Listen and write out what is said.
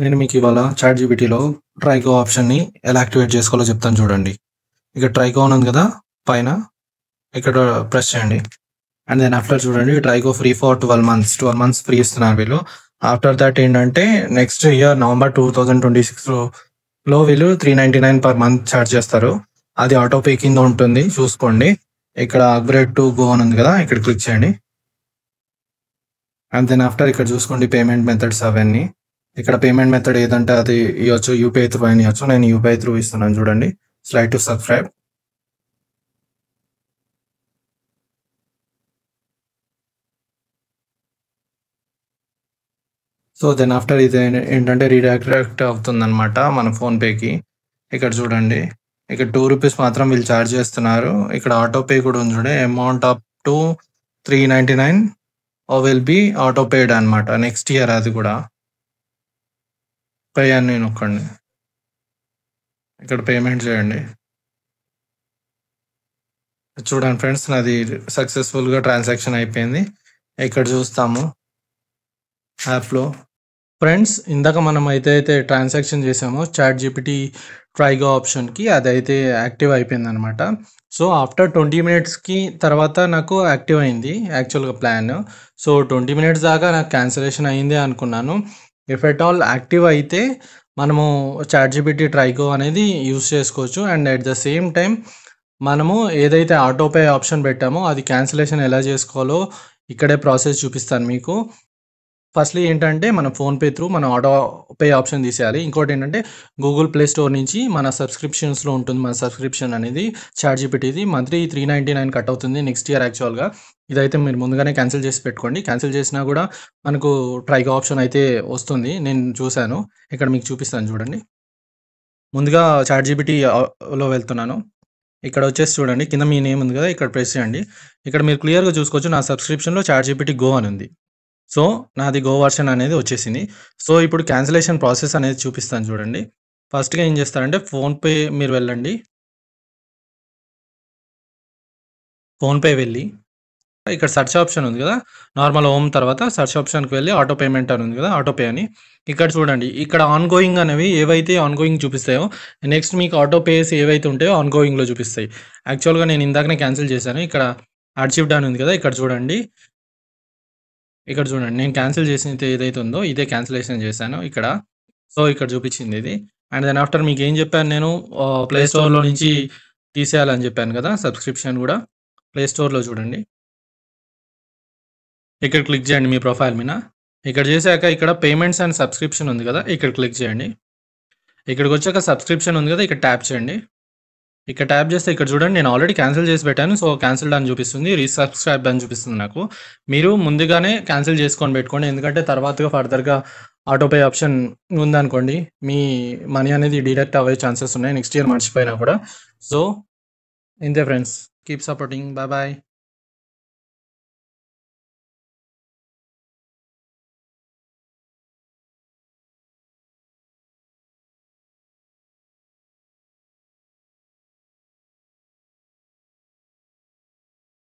నేను మీకు ఇవాళ చాట్ జీపీటీలో ట్రైగో ఆప్షన్ని ఎలా యాక్టివేట్ చేసుకోవాలో చెప్తాను చూడండి. ఇక్కడ ట్రైగో అని ఉంది కదా పైన, ఇక్కడ ప్రెస్ చేయండి. అండ్ దెన్ ఆఫ్టర్ చూడండి ట్రైగో free for 12 months. 12 months free ఇస్తున్నారు వీళ్ళు. ఆఫ్టర్ దట్ ఏంటంటే నెక్స్ట్ ఇయర్ నవంబర్ 2026లో వీళ్ళు 399 పర్ మంత్ ఛార్జ్ చేస్తారు. అది ఆటో పే కింద ఉంటుంది, చూసుకోండి. ఇక్కడ అప్గ్రేడ్ టు గో అని ఉంది కదా, ఇక్కడ క్లిక్ చేయండి. అండ్ దెన్ ఆఫ్టర్ ఇక్కడ చూసుకోండి పేమెంట్ మెథడ్స్ అవన్నీ. ఇక్కడ పేమెంట్ మెథడ్ ఏదంటే అది ఇవ్వచ్చు, యూపీఐ త్రూ అని ఇవ్వచ్చు. నేను యూపీఐ త్రూ ఇస్తున్నాను చూడండి. Slide to subscribe. So then after ఇది ఏంటంటే రీడైరెక్ట్ అవుతుంది అనమాట మన ఫోన్పేకి. ఇక్కడ చూడండి, ఇక్కడ 2 రూపీస్ మాత్రం వీళ్ళు ఛార్జ్ చేస్తున్నారు. ఇక్కడ ఆటో పే కూడా ఉంది చూడండి. Amount up to 399 will be auto paid అనమాట నెక్స్ట్ ఇయర్. అది కూడా పే అని నొక్కండి. ఇక్కడ పేమెంట్ చేయండి. చూడండి ఫ్రెండ్స్, నాది సక్సెస్ఫుల్గా ట్రాన్సాక్షన్ అయిపోయింది. ఇక్కడ చూస్తాము యాప్లో. ఫ్రెండ్స్, ఇందాక మనం అయితే ట్రాన్సాక్షన్ చేసామో చాట్ జీపీటీ ట్రైగో ఆప్షన్కి, అదైతే యాక్టివ్ అయిపోయింది అనమాట. సో ఆఫ్టర్ 20 మినిట్స్కి తర్వాత నాకు యాక్టివ్ అయింది యాక్చువల్గా ప్లాన్. సో 20 మినిట్స్ దాకా నాకు క్యాన్సిలేషన్ అయింది అనుకున్నాను. ఇఫ్ ఎట్ ఆల్ యాక్టివ్ అయితే మనము చాట్ జీపీటీ ట్రైగో అనేది యూస్ చేసుకోవచ్చు. And at the same time మనము ఏదైతే ఆటో పే ఆప్షన్ పెట్టామో అది క్యాన్సిలేషన్ ఎలా చేసుకోవాలో ఇక్కడే ప్రాసెస్ చూపిస్తాను మీకు. ఫస్ట్లీ ఏంటంటే మన ఫోన్పే త్రూ మనం ఆటో పే ఆప్షన్ తీసేయాలి. ఇంకోటి ఏంటంటే గూగుల్ ప్లే స్టోర్ నుంచి మన సబ్స్క్రిప్షన్స్లో ఉంటుంది. మన సబ్స్క్రిప్షన్ అనేది చాట్ జీపీటీది మంత్లీ 399 కట్ అవుతుంది నెక్స్ట్ ఇయర్ యాక్చువల్గా. ఇదైతే మీరు ముందుగానే క్యాన్సిల్ చేసి పెట్టుకోండి. క్యాన్సిల్ చేసినా కూడా మనకు ట్రైగో ఆప్షన్ అయితే వస్తుంది. నేను చూశాను, ఇక్కడ మీకు చూపిస్తాను చూడండి. ముందుగా చాట్ జీపీటీలో వెళ్తున్నాను. ఇక్కడ వచ్చేసి చూడండి, కింద మీ నేమ్ ఉంది కదా, ఇక్కడ ప్రెస్ చేయండి. ఇక్కడ మీరు క్లియర్గా చూసుకోవచ్చు నా సబ్స్క్రిప్షన్లో చాట్ జీపీటీ గో అని ఉంది. సో నాది గో వర్షన్ అనేది వచ్చేసింది. సో ఇప్పుడు క్యాన్సిలేషన్ ప్రాసెస్ అనేది చూపిస్తాను చూడండి. ఫస్ట్గా ఏం చేస్తారంటే ఫోన్పే మీరు వెళ్ళండి. ఫోన్పే వెళ్ళి ఇక్కడ సెర్చ్ ఆప్షన్ ఉంది కదా, నార్మల్ హోమ్ తర్వాత సెర్చ్ ఆప్షన్కి వెళ్ళి ఆటో పేమెంట్ అని ఉంది కదా, ఆటో పే అని. ఇక్కడ చూడండి, ఇక్కడ ఆన్ గోయింగ్ అనేవి ఏవైతే ఆన్ గోయింగ్ చూపిస్తాయో నెక్స్ట్ మీకు ఆటో పేస్ ఏవైతే ఉంటాయో ఆన్ గోయింగ్లో చూపిస్తాయి. యాక్చువల్గా నేను ఇందాకనే క్యాన్సిల్ చేశాను. ఇక్కడ అచీవ్డ్ అని ఉంది కదా, ఇక్కడ చూడండి. ఇక్కడ చూడండి, నేను క్యాన్సిల్ చేసినది ఏదైతే ఉందో ఇదే క్యాన్సిలేషన్ చేశాను ఇక్కడ. సో ఇక్కడ చూపించింది ఇది. అండ్ దెన్ ఆఫ్టర్ మీకు ఏం చెప్పాను నేను, ప్లే స్టోర్లో నుంచి తీసేయాలని చెప్పాను కదా సబ్స్క్రిప్షన్ కూడా. ప్లే స్టోర్లో చూడండి, ఇక్కడ క్లిక్ చేయండి మీ ప్రొఫైల్ మీద. ఇక్కడ చేశాక ఇక్కడ పేమెంట్స్ అండ్ సబ్స్క్రిప్షన్ ఉంది కదా, ఇక్కడ క్లిక్ చేయండి. ఇక్కడికి వచ్చాక సబ్స్క్రిప్షన్ ఉంది కదా, ఇక్కడ ట్యాప్ చేయండి. ఇక్కడ ట్యాప్ చేస్తే ఇక్కడ చూడండి, నేను ఆల్రెడీ క్యాన్సిల్ చేసి పెట్టాను. సో క్యాన్సిల్డ్ అని చూపిస్తుంది, రీసబ్స్క్రైబ్ అని చూపిస్తుంది నాకు. మీరు ముందుగానే క్యాన్సిల్ చేసుకొని పెట్టుకోండి, ఎందుకంటే తర్వాతగా ఫర్దర్గా ఆటో పే ఆప్షన్ ఉందనుకోండి మీ మనీ అనేది డిడక్ట్ అయ్యే ఛాన్సెస్ ఉన్నాయి నెక్స్ట్ ఇయర్ మర్చిపోయినా కూడా. సో ఇంతే friends, keep supporting, bye bye.